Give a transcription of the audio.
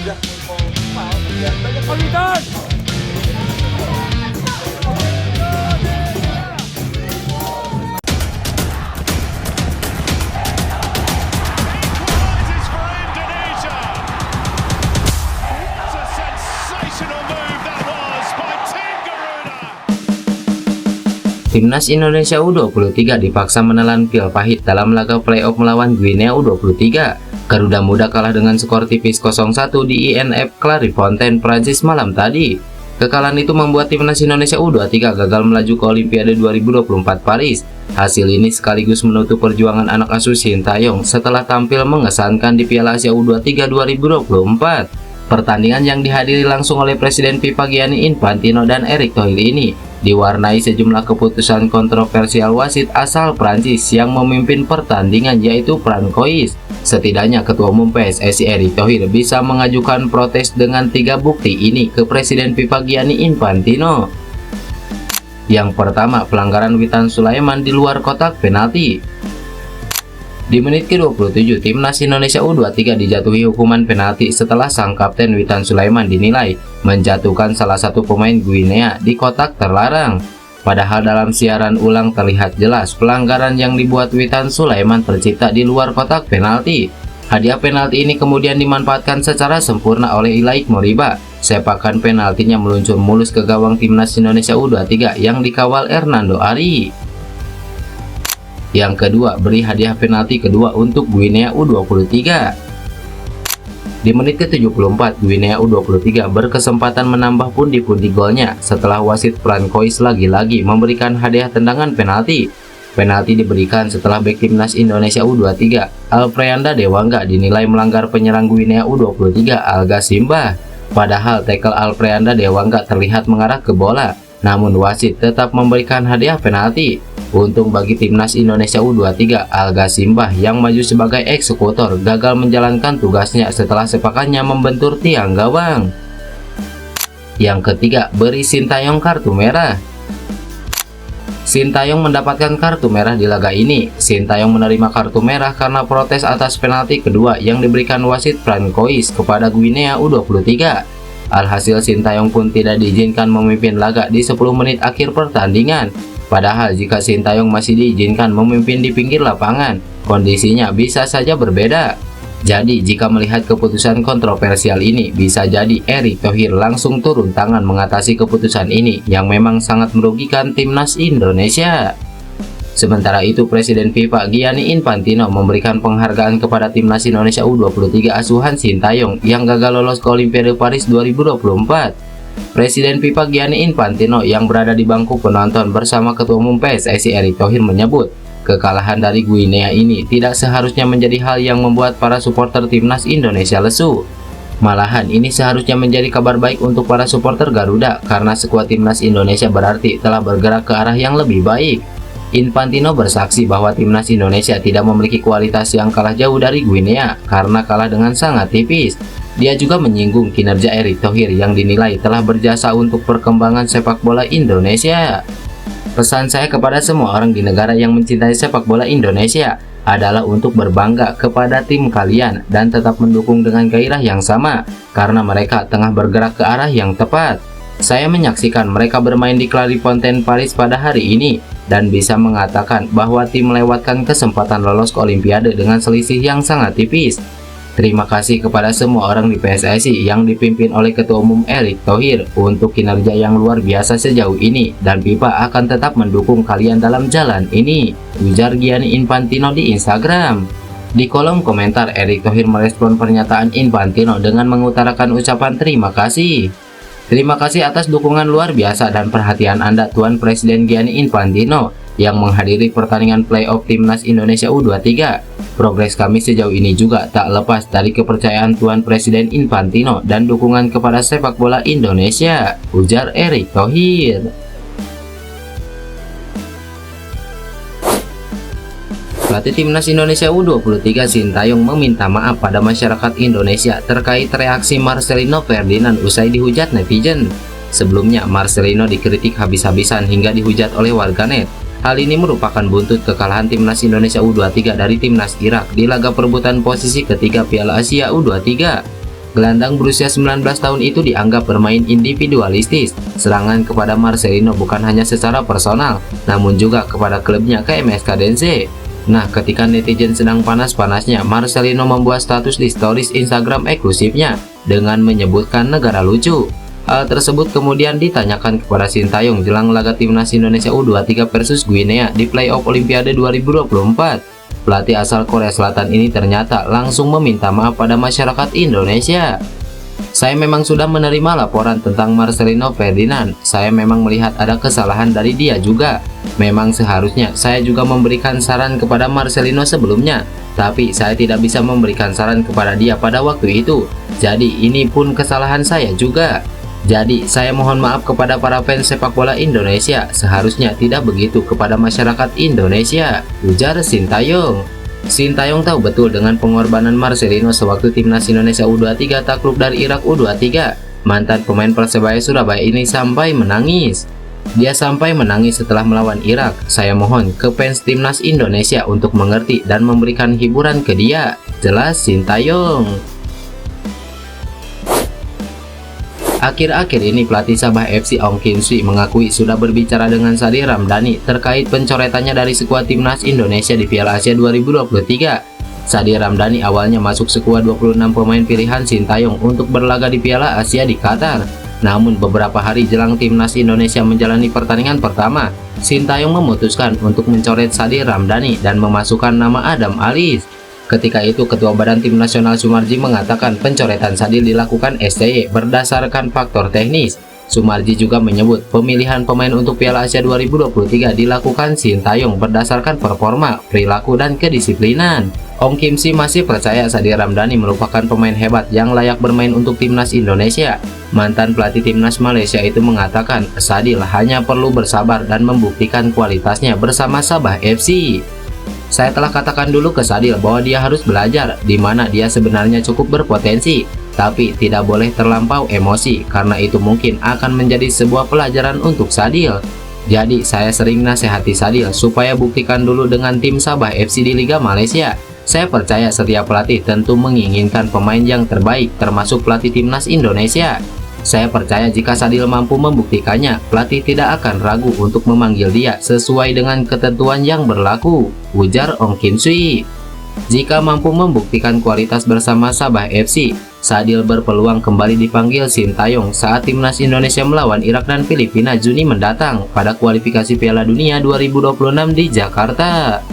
Rises for Indonesia. That's a sensational move that was by Tim Garuda. Timnas Indonesia U23 dipaksa menelan pil pahit dalam laga playoff melawan Guinea U23. Garuda Muda kalah dengan skor tipis 0-1 di INF Clairefontaine, Prancis malam tadi. Kekalahan itu membuat Timnas Indonesia U23 gagal melaju ke Olimpiade 2024 Paris. Hasil ini sekaligus menutup perjuangan anak asuh Sintayong setelah tampil mengesankan di Piala Asia U23 2024. Pertandingan yang dihadiri langsung oleh Presiden FIFA Gianni Infantino dan Erick Thohir ini diwarnai sejumlah keputusan kontroversial wasit asal Prancis yang memimpin pertandingan, yaitu Francois. Setidaknya Ketua Umum PSSI Erick Thohir bisa mengajukan protes dengan 3 bukti ini ke Presiden FIFA Gianni Infantino. Yang pertama, pelanggaran Witan Sulaiman di luar kotak penalti. Di menit ke-27, Timnas Indonesia U23 dijatuhi hukuman penalti setelah sang kapten Witan Sulaiman dinilai menjatuhkan salah satu pemain Guinea di kotak terlarang. Padahal dalam siaran ulang terlihat jelas pelanggaran yang dibuat Witan Sulaiman tercipta di luar kotak penalti. Hadiah penalti ini kemudian dimanfaatkan secara sempurna oleh Ilaik Moriba. Sepakan penaltinya meluncur mulus ke gawang Timnas Indonesia U23 yang dikawal Hernando Ari. Yang kedua, beri hadiah penalti kedua untuk Guinea U23. Di menit ke-74, Guinea U23 berkesempatan menambah pundi-pundi golnya setelah wasit Francois lagi-lagi memberikan hadiah tendangan penalti. Penalti diberikan setelah bek Timnas Indonesia U23, Alfreanda Dewangga, dinilai melanggar penyerang Guinea U23, Alga Simba. Padahal tackle Alfreanda Dewangga terlihat mengarah ke bola, namun wasit tetap memberikan hadiah penalti. Untung bagi Timnas Indonesia U23, Alga Simba yang maju sebagai eksekutor gagal menjalankan tugasnya setelah sepakannya membentur tiang gawang. Yang ketiga, beri Sintayong kartu merah. Sintayong mendapatkan kartu merah di laga ini. Sintayong menerima kartu merah karena protes atas penalti kedua yang diberikan wasit Francois kepada Guinea U23. Alhasil Sintayong pun tidak diizinkan memimpin laga di 10 menit akhir pertandingan. Padahal jika Sintayong masih diizinkan memimpin di pinggir lapangan, kondisinya bisa saja berbeda. Jadi jika melihat keputusan kontroversial ini, bisa jadi Erick Thohir langsung turun tangan mengatasi keputusan ini yang memang sangat merugikan Timnas Indonesia. Sementara itu, Presiden FIFA Gianni Infantino memberikan penghargaan kepada Timnas Indonesia U23 asuhan Sintayong yang gagal lolos ke Olimpiade Paris 2024. Presiden FIFA Gianni Infantino yang berada di bangku penonton bersama Ketua Umum PSSI Erick Thohir menyebut, kekalahan dari Guinea ini tidak seharusnya menjadi hal yang membuat para supporter Timnas Indonesia lesu. Malahan ini seharusnya menjadi kabar baik untuk para supporter Garuda karena skuad Timnas Indonesia berarti telah bergerak ke arah yang lebih baik. Infantino bersaksi bahwa Timnas Indonesia tidak memiliki kualitas yang kalah jauh dari Guinea karena kalah dengan sangat tipis. Dia juga menyinggung kinerja Erick Thohir yang dinilai telah berjasa untuk perkembangan sepak bola Indonesia. Pesan saya kepada semua orang di negara yang mencintai sepak bola Indonesia adalah untuk berbangga kepada tim kalian dan tetap mendukung dengan gairah yang sama karena mereka tengah bergerak ke arah yang tepat. Saya menyaksikan mereka bermain di Clairefontaine, Paris pada hari ini dan bisa mengatakan bahwa tim melewatkan kesempatan lolos ke Olimpiade dengan selisih yang sangat tipis. Terima kasih kepada semua orang di PSSI yang dipimpin oleh Ketua Umum Erick Thohir untuk kinerja yang luar biasa sejauh ini, dan FIFA akan tetap mendukung kalian dalam jalan ini, ujar Gianni Infantino di Instagram. Di kolom komentar, Erick Thohir merespon pernyataan Infantino dengan mengutarakan ucapan terima kasih. Terima kasih atas dukungan luar biasa dan perhatian Anda, Tuan Presiden Gianni Infantino, yang menghadiri pertandingan playoff Timnas Indonesia U23. Progres kami sejauh ini juga tak lepas dari kepercayaan Tuan Presiden Infantino dan dukungan kepada sepak bola Indonesia, ujar Erick Thohir. Pelatih Timnas Indonesia U23 Sintayong meminta maaf pada masyarakat Indonesia terkait reaksi Marcelino Ferdinand usai dihujat netizen. Sebelumnya, Marcelino dikritik habis-habisan hingga dihujat oleh warganet. Hal ini merupakan buntut kekalahan Timnas Indonesia U23 dari Timnas Irak di laga perebutan posisi ketiga Piala Asia U23. Gelandang berusia 19 tahun itu dianggap bermain individualistis. Serangan kepada Marcelino bukan hanya secara personal, namun juga kepada klubnya KMS Kadense. Nah, ketika netizen sedang panas-panasnya, Marcelino membuat status di stories Instagram eksklusifnya dengan menyebutkan negara lucu. Hal tersebut kemudian ditanyakan kepada Sintayong jelang laga timnas Indonesia U23 versus Guinea di playoff Olimpiade 2024. Pelatih asal Korea Selatan ini ternyata langsung meminta maaf pada masyarakat Indonesia. Saya memang sudah menerima laporan tentang Marcelino Ferdinand. Saya memang melihat ada kesalahan dari dia juga. Memang seharusnya saya juga memberikan saran kepada Marcelino sebelumnya, tapi saya tidak bisa memberikan saran kepada dia pada waktu itu. Jadi ini pun kesalahan saya juga. Jadi saya mohon maaf kepada para fans sepak bola Indonesia. Seharusnya tidak begitu kepada masyarakat Indonesia, ujar Sintayong. Sintayong tahu betul dengan pengorbanan Marcelino sewaktu timnas Indonesia U23 takluk dari Irak U23. Mantan pemain Persebaya Surabaya ini sampai menangis. Dia sampai menangis setelah melawan Irak. Saya mohon ke fans timnas Indonesia untuk mengerti dan memberikan hiburan ke dia, jelas Sintayong. Akhir-akhir ini pelatih Sabah FC Ong Kim Sui mengakui sudah berbicara dengan Sadil Ramdhani terkait pencoretannya dari skuad timnas Indonesia di Piala Asia 2023. Sadil Ramdhani awalnya masuk skuad 26 pemain pilihan Sintayong untuk berlaga di Piala Asia di Qatar. Namun beberapa hari jelang timnas Indonesia menjalani pertandingan pertama, Sintayong memutuskan untuk mencoret Sadil Ramdhani dan memasukkan nama Adam Alis. Ketika itu, Ketua Badan Tim Nasional Sumarji mengatakan pencoretan Sadil dilakukan STY berdasarkan faktor teknis. Sumarji juga menyebut pemilihan pemain untuk Piala Asia 2023 dilakukan Sintayong berdasarkan performa, perilaku, dan kedisiplinan. Ong Kim Sui masih percaya Sadil Ramdhani merupakan pemain hebat yang layak bermain untuk timnas Indonesia. Mantan pelatih timnas Malaysia itu mengatakan Sadil hanya perlu bersabar dan membuktikan kualitasnya bersama Sabah FC. Saya telah katakan dulu ke Sadil bahwa dia harus belajar, di mana dia sebenarnya cukup berpotensi, tapi tidak boleh terlampau emosi, karena itu mungkin akan menjadi sebuah pelajaran untuk Sadil. Jadi saya sering nasihati Sadil supaya buktikan dulu dengan tim Sabah FC di Liga Malaysia. Saya percaya setiap pelatih tentu menginginkan pemain yang terbaik, termasuk pelatih timnas Indonesia. Saya percaya jika Sadil mampu membuktikannya, pelatih tidak akan ragu untuk memanggil dia sesuai dengan ketentuan yang berlaku, ujar Ong Kim Sui. Jika mampu membuktikan kualitas bersama Sabah FC, Sadil berpeluang kembali dipanggil Sintayong saat timnas Indonesia melawan Irak dan Filipina Juni mendatang pada kualifikasi Piala Dunia 2026 di Jakarta.